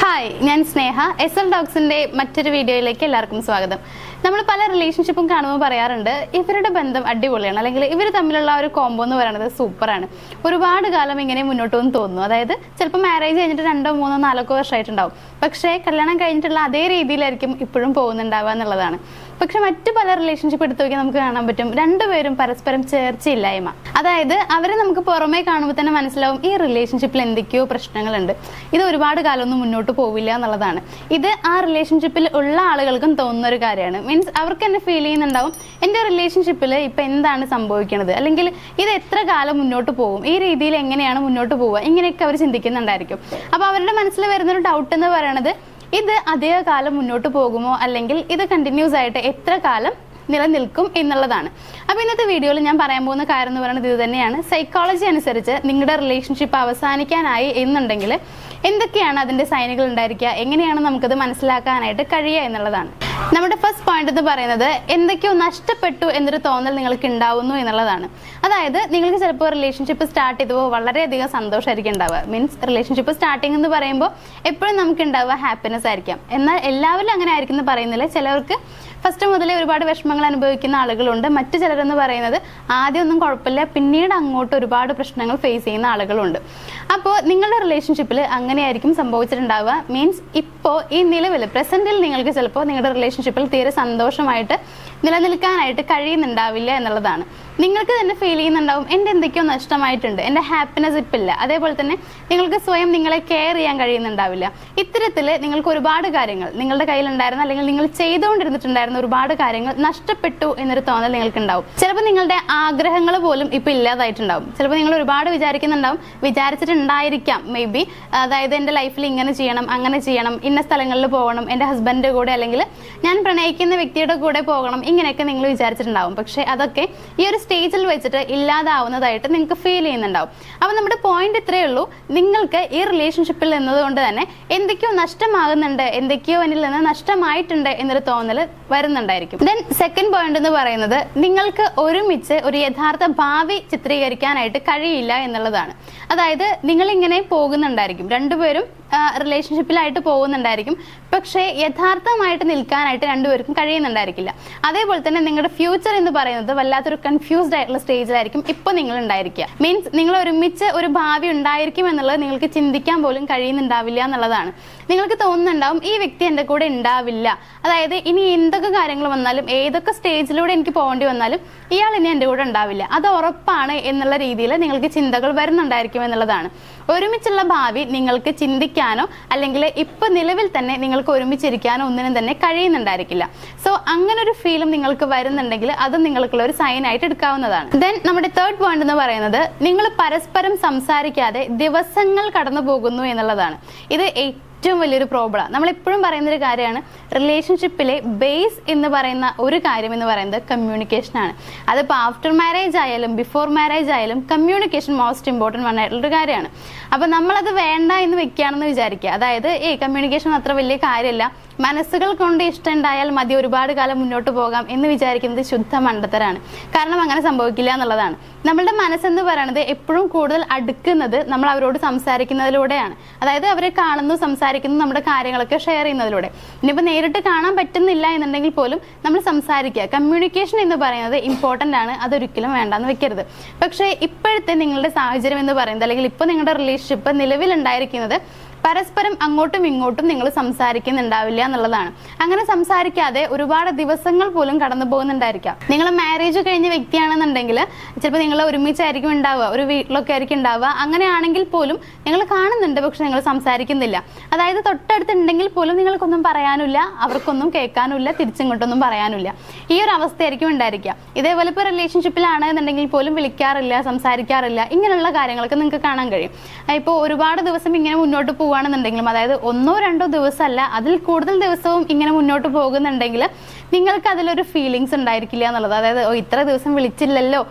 Hi, ഞാൻ സ്നേഹ. SL ഡോഗ്സിന്റെ മറ്റൊരു വീഡിയോയിലേക്ക് എല്ലാവർക്കും സ്വാഗതം. നമ്മൾ പല റിലേഷൻഷിപ്പും കാണുമ്പോൾ പറയാറുണ്ട് ഇവരുടെ ബന്ധം അടിപൊളിയാണ്, അല്ലെങ്കിൽ ഇവർ തമ്മിലുള്ള ഒരു കോംബോ എന്ന് പറയുന്നത് സൂപ്പറാണ്, ഒരുപാട് കാലം ഇങ്ങനെ മുന്നോട്ട് വന്ന് തോന്നുന്നു. അതായത് ചിലപ്പോൾ മാരേജ് കഴിഞ്ഞിട്ട് 2, 3, 4 വർഷമായിട്ടുണ്ടാവും, പക്ഷേ കല്യാണം കഴിഞ്ഞിട്ടുള്ള അതേ രീതിയിലായിരിക്കും ഇപ്പോഴും പോകുന്നുണ്ടാവുക എന്നുള്ളതാണ്. പക്ഷെ മറ്റു പല റിലേഷൻഷിപ്പ് എടുത്തു നോക്കിയാൽ നമുക്ക് കാണാൻ പറ്റും രണ്ടുപേരും പരസ്പരം ചേർച്ചയില്ലായ്മ. അതായത് അവരെ നമുക്ക് പുറമേ കാണുമ്പോൾ തന്നെ മനസ്സിലാവും ഈ റിലേഷൻഷിപ്പിൽ എന്തൊക്കെയോ പ്രശ്നങ്ങളുണ്ട്, ഇത് ഒരുപാട് കാലമൊന്നും മുന്നോട്ട് പോവില്ല എന്നുള്ളതാണ്. ഇത് ആ റിലേഷൻഷിപ്പിൽ ഉള്ള ആളുകൾക്കും തോന്നുന്ന ഒരു കാര്യമാണ്. മീൻസ് അവർക്ക് തന്നെ ഫീൽ ചെയ്യുന്നുണ്ടാവും എൻ്റെ റിലേഷൻഷിപ്പിൽ ഇപ്പം എന്താണ് സംഭവിക്കുന്നത്, അല്ലെങ്കിൽ ഇത് എത്ര കാലം മുന്നോട്ട് പോകും, ഈ രീതിയിൽ എങ്ങനെയാണ് മുന്നോട്ട് പോവുക, ഇങ്ങനെയൊക്കെ അവർ ചിന്തിക്കുന്നുണ്ടായിരിക്കും. അപ്പോൾ അവരുടെ മനസ്സിൽ വരുന്നൊരു ഡൗട്ട് എന്ന് പറയുന്നത് ഇത് അധിക കാലം മുന്നോട്ട് പോകുമോ, അല്ലെങ്കിൽ ഇത് കണ്ടിന്യൂസ് ആയിട്ട് എത്ര കാലം നിലനിൽക്കും എന്നുള്ളതാണ്. അപ്പോൾ ഇന്നത്തെ വീഡിയോയിൽ ഞാൻ പറയാൻ പോകുന്ന കാര്യം എന്ന് പറയുന്നത് ഇത് തന്നെയാണ്. സൈക്കോളജി അനുസരിച്ച് നിങ്ങളുടെ റിലേഷൻഷിപ്പ് അവസാനിക്കാനായി എന്നുണ്ടെങ്കിൽ എന്തൊക്കെയാണ് അതിൻ്റെ സൈനുകൾ ഉണ്ടായിരിക്കുക, എങ്ങനെയാണ് നമുക്കത് മനസ്സിലാക്കാനായിട്ട് കഴിയുക എന്നുള്ളതാണ്. നമ്മുടെ ഫസ്റ്റ് പോയിന്റ് എന്ന് പറയുന്നത് എന്തൊക്കെയോ നഷ്ടപ്പെട്ടു എന്നൊരു തോന്നൽ നിങ്ങൾക്ക് ഉണ്ടാവുന്നു എന്നുള്ളതാണ്. അതായത് നിങ്ങൾക്ക് ചിലപ്പോൾ റിലേഷൻഷിപ്പ് സ്റ്റാർട്ട് ചെയ്തപ്പോൾ വളരെയധികം സന്തോഷമായിരിക്കും ഉണ്ടാവുക. മീൻസ് റിലേഷൻഷിപ്പ് സ്റ്റാർട്ടിങ് എന്ന് പറയുമ്പോൾ എപ്പോഴും നമുക്ക് ഉണ്ടാവുക ഹാപ്പിനെസ് ആയിരിക്കാം. എന്നാൽ എല്ലാവരും അങ്ങനെ ആയിരിക്കും എന്ന് പറയുന്നില്ല. ചിലവർക്ക് ഫസ്റ്റ് മുതലേ ഒരുപാട് വിഷമങ്ങൾ അനുഭവിക്കുന്ന ആളുകളുണ്ട്. മറ്റു ചിലരെന്ന് പറയുന്നത് ആദ്യമൊന്നും കുഴപ്പമില്ല, പിന്നീട് അങ്ങോട്ട് ഒരുപാട് പ്രശ്നങ്ങൾ ഫേസ് ചെയ്യുന്ന ആളുകളുണ്ട്. അപ്പോൾ നിങ്ങളുടെ റിലേഷൻഷിപ്പിൽ അങ്ങനെയായിരിക്കും സംഭവിച്ചിട്ടുണ്ടാവുക. മീൻസ് ഇപ്പോൾ ഈ നിലവിൽ പ്രസന്റിൽ നിങ്ങൾക്ക് ചിലപ്പോൾ നിങ്ങളുടെ റിലേഷൻഷിപ്പിൽ തീരെ സന്തോഷമായിട്ട് നിലനിൽക്കാനായിട്ട് കഴിയുന്നുണ്ടാവില്ല എന്നുള്ളതാണ്. നിങ്ങൾക്ക് തന്നെ ഫീൽ ചെയ്യുന്നുണ്ടാവും എൻ്റെ എന്തൊക്കെയോ നഷ്ടമായിട്ടുണ്ട്, എൻ്റെ ഹാപ്പിനെസ് ഇപ്പില്ല. അതേപോലെ തന്നെ നിങ്ങൾക്ക് സ്വയം നിങ്ങളെ കെയർ ചെയ്യാൻ കഴിയുന്നുണ്ടാവില്ല. ഇത്തരത്തിൽ നിങ്ങൾക്ക് ഒരുപാട് കാര്യങ്ങൾ നിങ്ങളുടെ കയ്യിലുണ്ടായിരുന്ന, അല്ലെങ്കിൽ നിങ്ങൾ ചെയ്തുകൊണ്ടിരുന്നിട്ടുണ്ടായിരുന്ന ഒരുപാട് കാര്യങ്ങൾ നഷ്ടപ്പെട്ടു എന്നൊരു തോന്നൽ നിങ്ങൾക്ക് ഉണ്ടാവും. ചിലപ്പോൾ നിങ്ങളുടെ ആഗ്രഹങ്ങൾ പോലും ഇപ്പം ഇല്ലാതായിട്ടുണ്ടാവും. ചിലപ്പോൾ നിങ്ങൾ ഒരുപാട് വിചാരിക്കുന്നുണ്ടാവും, വിചാരിച്ചിട്ടുണ്ടായിരിക്കാം മേ ബി. അതായത് എൻ്റെ ലൈഫിൽ ഇങ്ങനെ ചെയ്യണം, അങ്ങനെ ചെയ്യണം, ഇന്ന സ്ഥലങ്ങളിൽ പോകണം, എൻ്റെ ഹസ്ബൻഡിൻ്റെ കൂടെ അല്ലെങ്കിൽ ഞാൻ പ്രണയിക്കുന്ന വ്യക്തിയുടെ കൂടെ പോകണം, ഇങ്ങനെയൊക്കെ നിങ്ങൾ വിചാരിച്ചിട്ടുണ്ടാവും. പക്ഷേ അതൊക്കെ ഈ ഒരു സ്റ്റേജിൽ വെച്ചിട്ട് ഇല്ലാതാവുന്നതായിട്ട് നിങ്ങൾക്ക് ഫീൽ ചെയ്യുന്നുണ്ടാവും. അപ്പോൾ നമ്മുടെ പോയിന്റ് ഇത്രയേ ഉള്ളൂ, നിങ്ങൾക്ക് ഈ റിലേഷൻഷിപ്പിൽ നിന്നതുകൊണ്ട് തന്നെ എന്തൊക്കെയോ നഷ്ടമാകുന്നുണ്ട്, എന്തൊക്കെയോ എന്നിൽ നിന്ന് നഷ്ടമായിട്ടുണ്ട് എന്നൊരു തോന്നൽ വരുന്നുണ്ടായിരിക്കും. ദെൻ സെക്കൻഡ് പോയിന്റ് എന്ന് പറയുന്നത് നിങ്ങൾക്ക് ഒരുമിച്ച് ഒരു യഥാർത്ഥ ഭാവി ചിത്രീകരിക്കാനായിട്ട് കഴിയില്ല എന്നുള്ളതാണ്. അതായത് നിങ്ങളിങ്ങനെ പോകുന്നുണ്ടായിരിക്കും, രണ്ടുപേരും റിലേഷൻഷിപ്പിലായിട്ട് പോകുന്നുണ്ടായിരിക്കും, പക്ഷേ യഥാർത്ഥമായിട്ട് നിൽക്കാനായിട്ട് രണ്ടുപേർക്കും കഴിയുന്നുണ്ടായിരിക്കില്ല. അതേപോലെ തന്നെ നിങ്ങളുടെ ഫ്യൂച്ചർ എന്ന് പറയുന്നത് വല്ലാത്തൊരു കൺഫ്യൂസ്ഡ് ആയിട്ടുള്ള സ്റ്റേജിലായിരിക്കും ഇപ്പോൾ നിങ്ങൾ ഉണ്ടായിരിക്കുക. മീൻസ് നിങ്ങൾ ഒരുമിച്ച് ഒരു ഭാവി ഉണ്ടായിരിക്കും എന്നുള്ളത് നിങ്ങൾക്ക് ചിന്തിക്കാൻ പോലും കഴിയുന്നുണ്ടാവില്ല എന്നുള്ളതാണ്. നിങ്ങൾക്ക് തോന്നുന്നുണ്ടാവും ഈ വ്യക്തി എൻ്റെ കൂടെ ഉണ്ടാവില്ല, അതായത് ഇനി എന്തൊക്കെ കാര്യങ്ങൾ വന്നാലും ഏതൊക്കെ സ്റ്റേജിലൂടെ എനിക്ക് പോകേണ്ടി വന്നാലും ഇയാൾ ഇനി എൻ്റെ കൂടെ ഉണ്ടാവില്ല, അത് ഉറപ്പാണ് എന്നുള്ള രീതിയിൽ നിങ്ങൾക്ക് ചിന്തകൾ വരുന്നുണ്ടായിരിക്കും എന്നുള്ളതാണ്. ഒരുമിച്ചുള്ള ഭാവി നിങ്ങൾക്ക് ചിന്തിക്കാനോ അല്ലെങ്കിൽ ഇപ്പൊ നിലവിൽ തന്നെ നിങ്ങൾക്ക് ഒരുമിച്ചിരിക്കാനോ ഒന്നിനും തന്നെ കഴിയുന്നുണ്ടായിരിക്കില്ല. സോ അങ്ങനെ ഒരു ഫീലും നിങ്ങൾക്ക് വരുന്നുണ്ടെങ്കിൽ അത് നിങ്ങൾക്കുള്ള ഒരു സൈൻ ആയിട്ട് എടുക്കാവുന്നതാണ്. ദെൻ നമ്മുടെ തേർഡ് പോയിന്റ് എന്ന് പറയുന്നത് നിങ്ങൾ പരസ്പരം സംസാരിക്കാതെ ദിവസങ്ങൾ കടന്നു പോകുന്നു എന്നുള്ളതാണ്. ഇത് ഏറ്റവും വലിയൊരു പ്രോബ്ലം. നമ്മളെപ്പോഴും പറയുന്നൊരു കാര്യമാണ്, റിലേഷൻഷിപ്പിലെ ബേസ് എന്ന് പറയുന്ന ഒരു കാര്യം എന്ന് പറയുന്നത് കമ്മ്യൂണിക്കേഷനാണ്. അതിപ്പോൾ ആഫ്റ്റർ മാരേജ് ആയാലും ബിഫോർ മാരേജ് ആയാലും കമ്മ്യൂണിക്കേഷൻ മോസ്റ്റ് ഇമ്പോർട്ടൻറ്റ് ആയിട്ടുള്ളൊരു കാര്യമാണ്. അപ്പോൾ നമ്മളത് വേണ്ട എന്ന് വെക്കുകയാണെന്ന് വിചാരിക്കുക. അതായത് കമ്മ്യൂണിക്കേഷൻ അത്ര വലിയ കാര്യമല്ല, മനസ്സുകൾ കൊണ്ട് ഇഷ്ടം ഉണ്ടായാൽ മതി, ഒരുപാട് കാലം മുന്നോട്ട് പോകാം എന്ന് വിചാരിക്കുന്നത് ശുദ്ധ മണ്ടത്തരാണ്. കാരണം അങ്ങനെ സംഭവിക്കില്ല എന്നുള്ളതാണ്. നമ്മളുടെ മനസ്സെന്ന് പറയുന്നത് എപ്പോഴും കൂടുതൽ അടുക്കുന്നത് നമ്മൾ അവരോട് സംസാരിക്കുന്നതിലൂടെയാണ്. അതായത് അവരെ കാണുന്നു, സംസാരിക്കുന്നു, നമ്മുടെ കാര്യങ്ങളൊക്കെ ഷെയർ ചെയ്യുന്നതിലൂടെ. ഇനിയിപ്പോൾ നേരിട്ട് കാണാൻ പറ്റുന്നില്ല എന്നുണ്ടെങ്കിൽ പോലും നമ്മൾ സംസാരിക്കുക. കമ്മ്യൂണിക്കേഷൻ എന്ന് പറയുന്നത് ഇമ്പോർട്ടൻ്റ് ആണ്, അതൊരിക്കലും വേണ്ടാന്ന് വെക്കരുത്. പക്ഷേ ഇപ്പോഴത്തെ നിങ്ങളുടെ സാഹചര്യം എന്ന് പറയുന്നത്, അല്ലെങ്കിൽ ഇപ്പോൾ നിങ്ങളുടെ റിലേഷൻഷിപ്പ് നിലവിലുണ്ടായിരിക്കുന്നത് പരസ്പരം അങ്ങോട്ടും ഇങ്ങോട്ടും നിങ്ങൾ സംസാരിക്കുന്നുണ്ടാവില്ല എന്നുള്ളതാണ്. അങ്ങനെ സംസാരിക്കാതെ ഒരുപാട് ദിവസങ്ങൾ പോലും കടന്നു പോകുന്നുണ്ടായിരിക്കാം. നിങ്ങൾ മാരേജ് കഴിഞ്ഞ വ്യക്തിയാണെന്നുണ്ടെങ്കിൽ ചിലപ്പോൾ നിങ്ങൾ ഒരുമിച്ചായിരിക്കും ഉണ്ടാവുക, ഒരു വീട്ടിലൊക്കെ ആയിരിക്കും ഉണ്ടാവുക. അങ്ങനെയാണെങ്കിൽ പോലും നിങ്ങൾ കാണുന്നുണ്ട്, പക്ഷെ നിങ്ങൾ സംസാരിക്കുന്നില്ല. അതായത് തൊട്ടടുത്തുണ്ടെങ്കിൽ പോലും നിങ്ങൾക്കൊന്നും പറയാനില്ല, അവർക്കൊന്നും കേൾക്കാനില്ല, തിരിച്ചിങ്ങോട്ടൊന്നും പറയാനില്ല. ഈ ഒരു അവസ്ഥയായിരിക്കും ഉണ്ടായിരിക്കുക. ഇതേപോലെ ഇപ്പോൾ റിലേഷൻഷിപ്പിലാണ് എന്നുണ്ടെങ്കിൽ പോലും വിളിക്കാറില്ല, സംസാരിക്കാറില്ല, ഇങ്ങനെയുള്ള കാര്യങ്ങളൊക്കെ നിങ്ങൾക്ക് കാണാൻ കഴിയും. ഇപ്പോൾ ഒരുപാട് ദിവസം ഇങ്ങനെ മുന്നോട്ട് പോകുകയാണെന്നുണ്ടെങ്കിലും, അതായത് 1, 2 ദിവസമല്ല അതിൽ കൂടുതൽ ദിവസവും ഇങ്ങനെ മുന്നോട്ട് പോകുന്നുണ്ടെങ്കിൽ നിങ്ങൾക്ക് അതിലൊരു ഫീലിങ്സ് ഉണ്ടായിരിക്കില്ല എന്നുള്ളത്. അതായത് ഇത്ര ദിവസം വിളിച്ചില്ലല്ലോ,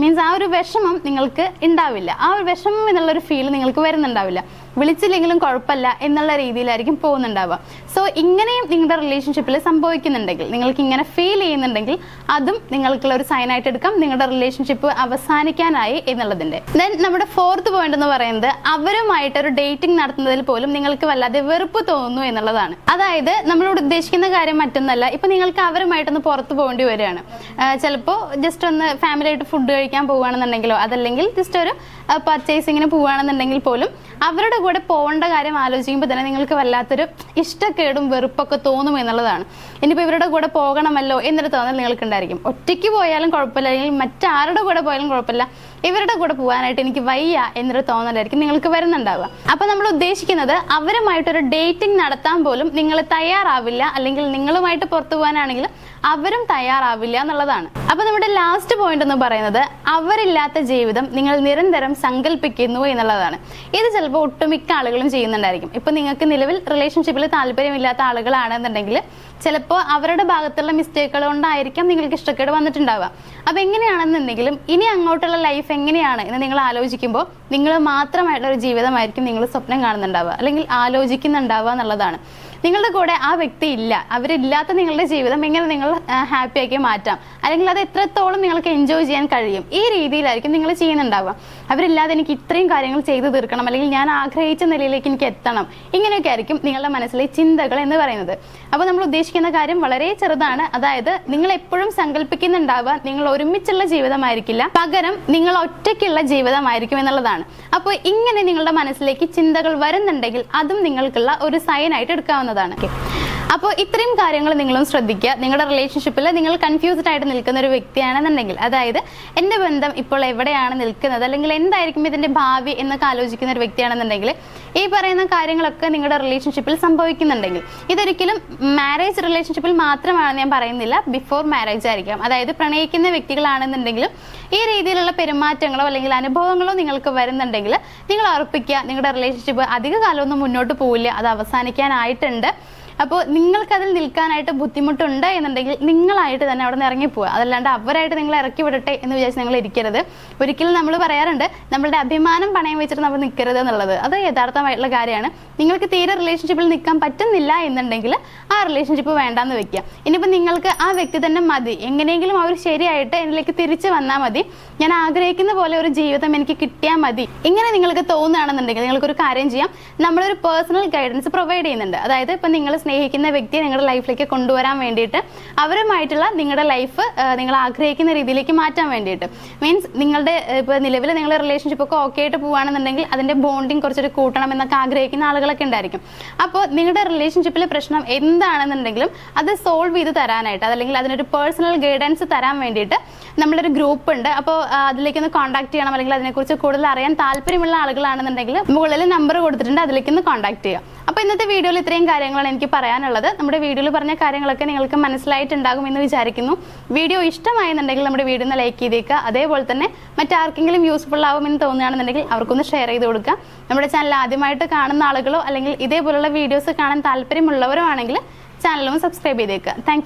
മീൻസ് ആ ഒരു വിഷമം നിങ്ങൾക്ക് ഉണ്ടാവില്ല. ആ ഒരു വിഷമം എന്നുള്ളൊരു ഫീൽ നിങ്ങൾക്ക് വരുന്നുണ്ടാവില്ല. വിളിച്ചില്ലെങ്കിലും കുഴപ്പമില്ല എന്നുള്ള രീതിയിലായിരിക്കും പോകുന്നുണ്ടാവുക. സോ ഇങ്ങനെയും നിങ്ങളുടെ റിലേഷൻഷിപ്പിൽ സംഭവിക്കുന്നുണ്ടെങ്കിൽ, നിങ്ങൾക്ക് ഇങ്ങനെ ഫീൽ ചെയ്യുന്നുണ്ടെങ്കിൽ, അതും നിങ്ങൾക്കുള്ള ഒരു സൈൻ ആയിട്ട് എടുക്കാം നിങ്ങളുടെ റിലേഷൻഷിപ്പ് അവസാനിക്കാനായി എന്നുള്ളതിന്റെ. ദെൻ നമ്മുടെ ഫോർത്ത് പോയിന്റ് എന്ന് പറയുന്നത്, അവരുമായിട്ട് ഒരു ഡേറ്റിംഗ് നടത്തുന്നതിൽ പോലും നിങ്ങൾക്ക് വല്ലാതെ വെറുപ്പ് തോന്നുന്നു എന്നുള്ളതാണ്. അതായത് നമ്മളോട് ഉദ്ദേശിക്കുന്ന കാര്യം മറ്റൊന്നല്ല, ഇപ്പൊ നിങ്ങൾക്ക് അവരുമായിട്ടൊന്ന് പുറത്ത് പോകേണ്ടി വരികയാണ്. ചിലപ്പോൾ ജസ്റ്റ് ഒന്ന് ഫാമിലി ആയിട്ട് ഫുഡ് കഴിക്കാൻ പോവുകയാണെന്നുണ്ടെങ്കിലോ, അതല്ലെങ്കിൽ ജസ്റ്റ് ഒരു പർച്ചേസിങ്ങിന് പോവുകയാണെന്നുണ്ടെങ്കിൽ പോലും അവരുടെ കൂടെ പോകേണ്ട കാര്യം ആലോചിക്കുമ്പോൾ തന്നെ നിങ്ങൾക്ക് വല്ലാത്തൊരു ഇഷ്ടക്കേടും വെറുപ്പൊക്കെ തോന്നും എന്നുള്ളതാണ്. ഇനിയിപ്പോൾ ഇവരുടെ കൂടെ പോകണമല്ലോ എന്നൊരു തോന്നൽ നിങ്ങൾക്ക് ഉണ്ടായിരിക്കും. ഒറ്റയ്ക്ക് പോയാലും കുഴപ്പമില്ല, അല്ലെങ്കിൽ മറ്റാരുടെ കൂടെ പോയാലും കുഴപ്പമില്ല, ഇവരുടെ കൂടെ പോകാനായിട്ട് എനിക്ക് വയ്യ എന്നൊരു തോന്നലായിരിക്കും നിങ്ങൾക്ക് വരുന്നുണ്ടാവുക. അപ്പൊ നമ്മൾ ഉദ്ദേശിക്കുന്നത്, അവരുമായിട്ടൊരു ഡേറ്റിംഗ് നടത്താൻ പോലും നിങ്ങൾ തയ്യാറാവില്ല, അല്ലെങ്കിൽ നിങ്ങളുമായിട്ട് പുറത്തു പോകാനാണെങ്കിൽ അവരും തയ്യാറാവില്ല എന്നുള്ളതാണ്. അപ്പൊ നമ്മുടെ ലാസ്റ്റ് പോയിന്റ് എന്ന് പറയുന്നത്, അവരില്ലാത്ത ജീവിതം നിങ്ങൾ നിരന്തരം സങ്കല്പിക്കുന്നു എന്നുള്ളതാണ്. ഇത് ചിലപ്പോൾ ഒട്ടുമിക്ക ആളുകളും ചെയ്യുന്നുണ്ടായിരിക്കും. ഇപ്പൊ നിങ്ങൾക്ക് നിലവിൽ റിലേഷൻഷിപ്പിൽ താല്പര്യമില്ലാത്ത ആളുകളാണെന്നുണ്ടെങ്കിൽ ചിലപ്പോൾ അവരുടെ ഭാഗത്തുള്ള മിസ്റ്റേക്കുകൾ കൊണ്ടായിരിക്കാം നിങ്ങൾക്ക് ഇഷ്ടക്കേട് വന്നിട്ടുണ്ടാവുക. അപ്പൊ എങ്ങനെയാണെന്നുണ്ടെങ്കിലും ഇനി അങ്ങോട്ടുള്ള ലൈഫ് എങ്ങനെയാണ് എന്ന് നിങ്ങൾ ആലോചിക്കുമ്പോൾ നിങ്ങൾ മാത്രമായിട്ടുള്ള ഒരു ജീവിതമായിരിക്കും നിങ്ങൾ സ്വപ്നം കാണുന്നുണ്ടാവുക, അല്ലെങ്കിൽ ആലോചിക്കുന്നുണ്ടാവുക എന്നുള്ളതാണ്. നിങ്ങളുടെ കൂടെ ആ വ്യക്തി ഇല്ല, അവരില്ലാത്ത നിങ്ങളുടെ ജീവിതം എങ്ങനെ നിങ്ങൾ ഹാപ്പി ആക്കി മാറ്റാം, അല്ലെങ്കിൽ അത് എത്രത്തോളം നിങ്ങൾക്ക് എൻജോയ് ചെയ്യാൻ കഴിയും, ഈ രീതിയിലായിരിക്കും നിങ്ങൾ ചെയ്യുന്നുണ്ടാവുക. അവരില്ലാതെ എനിക്ക് ഇത്രയും കാര്യങ്ങൾ ചെയ്തു തീർക്കണം, അല്ലെങ്കിൽ ഞാൻ ആഗ്രഹിച്ച നിലയിലേക്ക് എനിക്ക് എത്തണം, ഇങ്ങനെയൊക്കെ ആയിരിക്കും നിങ്ങളുടെ മനസ്സിലെ ചിന്തകൾ എന്ന് പറയുന്നത്. അപ്പോൾ നമ്മൾ ഉദ്ദേശിക്കുന്ന കാര്യം വളരെ ചെറുതാണ്. അതായത് നിങ്ങൾ എപ്പോഴും സങ്കല്പിക്കുന്നുണ്ടാവുക നിങ്ങൾ ഒരുമിച്ചുള്ള ജീവിതമായിരിക്കില്ല, പകരം നിങ്ങൾ ഒറ്റയ്ക്കുള്ള ജീവിതമായിരിക്കും എന്നുള്ളതാണ്. അപ്പോൾ ഇങ്ങനെ നിങ്ങളുടെ മനസ്സിലേക്ക് ചിന്തകൾ വരുന്നുണ്ടെങ്കിൽ അതും നിങ്ങൾക്കുള്ള ഒരു സൈൻ ആയിട്ട് എടുക്കാവുന്നതാണ്. അപ്പോൾ ഇത്രയും കാര്യങ്ങൾ നിങ്ങളും ശ്രദ്ധിക്കുക. നിങ്ങളുടെ റിലേഷൻഷിപ്പിൽ നിങ്ങൾ കൺഫ്യൂസ്ഡ് ആയിട്ട് നിൽക്കുന്ന ഒരു വ്യക്തിയാണെന്നുണ്ടെങ്കിൽ, അതായത് എൻ്റെ ബന്ധം ഇപ്പോൾ എവിടെയാണ് നിൽക്കുന്നത്, അല്ലെങ്കിൽ എന്തായിരിക്കും ഇതിന്റെ ഭാവി എന്നൊക്കെ ആലോചിക്കുന്ന ഒരു വ്യക്തിയാണെന്നുണ്ടെങ്കിൽ, ഈ പറയുന്ന കാര്യങ്ങളൊക്കെ നിങ്ങളുടെ റിലേഷൻഷിപ്പിൽ സംഭവിക്കുന്നുണ്ടെങ്കിൽ, ഇതൊരിക്കലും മാരേജ് റിലേഷൻഷിപ്പിൽ മാത്രമാണെന്ന് ഞാൻ പറയുന്നില്ല, ബിഫോർ മാരേജ് ആയിരിക്കാം. അതായത് പ്രണയിക്കുന്ന വ്യക്തികളാണെന്നുണ്ടെങ്കിലും ഈ രീതിയിലുള്ള പെരുമാറ്റങ്ങളോ അല്ലെങ്കിൽ അനുഭവങ്ങളോ നിങ്ങൾക്ക് വരുന്നുണ്ടെങ്കിൽ നിങ്ങൾ ഉറപ്പിക്കുക, നിങ്ങളുടെ റിലേഷൻഷിപ്പ് അധിക കാലമൊന്നും മുന്നോട്ട് പോവില്ല, അത് അവസാനിക്കാനായിട്ടുണ്ട്. അപ്പോൾ നിങ്ങൾക്കതിൽ നിൽക്കാനായിട്ട് ബുദ്ധിമുട്ടുണ്ട് എന്നുണ്ടെങ്കിൽ നിങ്ങളായിട്ട് തന്നെ അവിടെ നിന്ന് ഇറങ്ങിപ്പോവുക. അതല്ലാണ്ട് അവരായിട്ട് നിങ്ങൾ ഇറക്കി വിടട്ടെ എന്ന് വിചാരിച്ച് നിങ്ങൾ ഇരിക്കരുത്. ഒരിക്കലും നമ്മൾ പറയാറുണ്ട്, നമ്മളുടെ അഭിമാനം പണയം വെച്ചിട്ട് നമ്മൾ നിൽക്കരുത് എന്നുള്ളത്. അത് യഥാർത്ഥമായിട്ടുള്ള കാര്യമാണ്. നിങ്ങൾക്ക് തീരെ റിലേഷൻഷിപ്പിൽ നിൽക്കാൻ പറ്റുന്നില്ല എന്നുണ്ടെങ്കിൽ ആ റിലേഷൻഷിപ്പ് വേണ്ടാന്ന് വെക്കുക. ഇനിയിപ്പോൾ നിങ്ങൾക്ക് ആ വ്യക്തി തന്നെ മതി, എങ്ങനെയെങ്കിലും അവർ ശരിയായിട്ട് എന്നിലേക്ക് തിരിച്ചു വന്നാൽ മതി, ഞാൻ ആഗ്രഹിക്കുന്ന പോലെ ഒരു ജീവിതം എനിക്ക് കിട്ടിയാൽ മതി, ഇങ്ങനെ നിങ്ങൾക്ക് തോന്നുകയാണെന്നുണ്ടെങ്കിൽ നിങ്ങൾക്കൊരു കാര്യം ചെയ്യാം. നമ്മളൊരു പേഴ്സണൽ ഗൈഡൻസ് പ്രൊവൈഡ് ചെയ്യുന്നുണ്ട്. അതായത് ഇപ്പം നിങ്ങൾ സ്നേഹിക്കുന്ന വ്യക്തിയെ നിങ്ങളുടെ ലൈഫിലേക്ക് കൊണ്ടുവരാൻ വേണ്ടിയിട്ട്, അവരുമായിട്ടുള്ള നിങ്ങളുടെ ലൈഫ് നിങ്ങൾ ആഗ്രഹിക്കുന്ന രീതിയിലേക്ക് മാറ്റാൻ വേണ്ടിയിട്ട്, മീൻസ് നിങ്ങളുടെ ഇപ്പോൾ നിലവിൽ നിങ്ങളുടെ റിലേഷൻഷിപ്പ് ഒക്കെ ഓക്കെ ആയിട്ട് പോവുകയാണെന്നുണ്ടെങ്കിൽ അതിൻ്റെ ബോണ്ടിങ് കുറച്ചൊരു കൂട്ടണം എന്നൊക്കെ ആഗ്രഹിക്കുന്ന ആളുകളൊക്കെ ഉണ്ടായിരിക്കും. അപ്പോൾ നിങ്ങളുടെ റിലേഷൻഷിപ്പിലെ പ്രശ്നം എന്താണെന്നുണ്ടെങ്കിലും അത് സോൾവ് ചെയ്ത് തരാനായിട്ട്, അതല്ലെങ്കിൽ അതിനൊരു പേഴ്സണൽ ഗൈഡൻസ് തരാൻ വേണ്ടിയിട്ട് നമ്മളൊരു ഗ്രൂപ്പ് ഉണ്ട്. അപ്പോൾ അതിലേക്കൊന്ന് കോൺടാക്ട് ചെയ്യണം, അല്ലെങ്കിൽ അതിനെക്കുറിച്ച് കൂടുതൽ അറിയാൻ താല്പര്യമുള്ള ആളുകളാണെന്നുണ്ടെങ്കിൽ മുകളിൽ നമ്പർ കൊടുത്തിട്ടുണ്ട്, അതിലേക്കൊന്ന് കോൺടാക്ട് ചെയ്യുക. അപ്പോൾ ഇന്നത്തെ വീഡിയോയിൽ ഇത്രയും കാര്യങ്ങളാണ് എനിക്ക് പറയാനുള്ളത്. നമ്മുടെ വീഡിയോയിൽ പറഞ്ഞ കാര്യങ്ങളൊക്കെ നിങ്ങൾക്ക് മനസ്സിലായിട്ടുണ്ടാകും എന്ന് വിചാരിക്കുന്നു. വീഡിയോ ഇഷ്ടമായെന്നുണ്ടെങ്കിൽ നമ്മുടെ വീഡിയോ ഒന്ന് ലൈക്ക് ചെയ്തേക്കുക. അതേപോലെ തന്നെ മറ്റാർക്കെങ്കിലും യൂസ്ഫുൾ ആവുമെന്ന് തോന്നുകയാണെന്നുണ്ടെങ്കിൽ അവർക്കൊന്ന് ഷെയർ ചെയ്ത് കൊടുക്കുക. നമ്മുടെ ചാനൽ ആദ്യമായിട്ട് കാണുന്ന ആളുകളോ അല്ലെങ്കിൽ ഇതേപോലുള്ള വീഡിയോസ് കാണാൻ താല്പര്യമുള്ളവരോ ആണെങ്കിൽ ചാനലൊന്ന് സബ്സ്ക്രൈബ് ചെയ്തേക്കുക. താങ്ക്